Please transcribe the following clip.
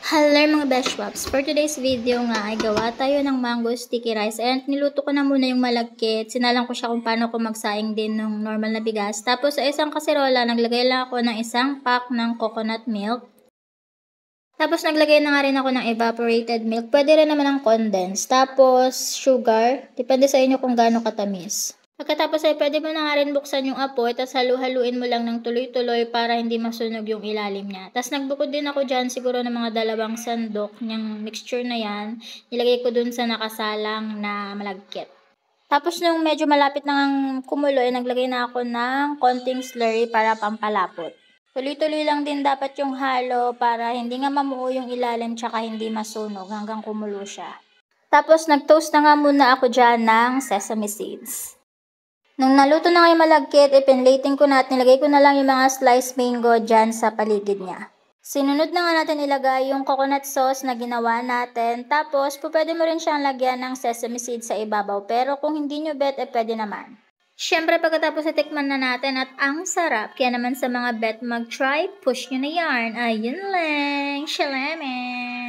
Hello mga beshwaps! For today's video nga ay gawa tayo ng mango sticky rice and niluto ko na muna yung malagkit. Sinalang ko siya kung paano ko magsaing din ng normal na bigas. Tapos sa isang kaserola, naglagay lang ako ng isang pack ng coconut milk. Tapos naglagay na nga rin ako ng evaporated milk. Pwede rin naman ng condensed. Tapos sugar. Depende sa inyo kung gaano katamis. Pagkatapos ay pwede mo na nga rin buksan yung apoy, tapos halu-haluin mo lang ng tuloy-tuloy para hindi masunog yung ilalim niya. Tapos nagbukod din ako dyan siguro ng mga 2 sandok niyang mixture na yan. Nilagay ko dun sa nakasalang na malagkit. Tapos nung medyo malapit nang kumulo, ay naglagay na ako ng konting slurry para pampalapot. Tuloy-tuloy lang din dapat yung halo para hindi nga mamuo yung ilalim tsaka hindi masunog hanggang kumulo siya. Tapos nag-toast na nga muna ako dyan ng sesame seeds. Nung naluto na nga yung malagkit, ipinlating ko na at nilagay ko na lang yung mga sliced mango dyan sa paligid niya. Sinunod na nga natin ilagay yung coconut sauce na ginawa natin. Tapos, pwede mo rin siyang lagyan ng sesame seeds sa ibabaw. Pero kung hindi nyo bet, pwede naman. Siyempre, pagkatapos tikman na natin at ang sarap. Kaya naman sa mga bet mag-try, push nyo na yarn. Ayun lang. Shalaman!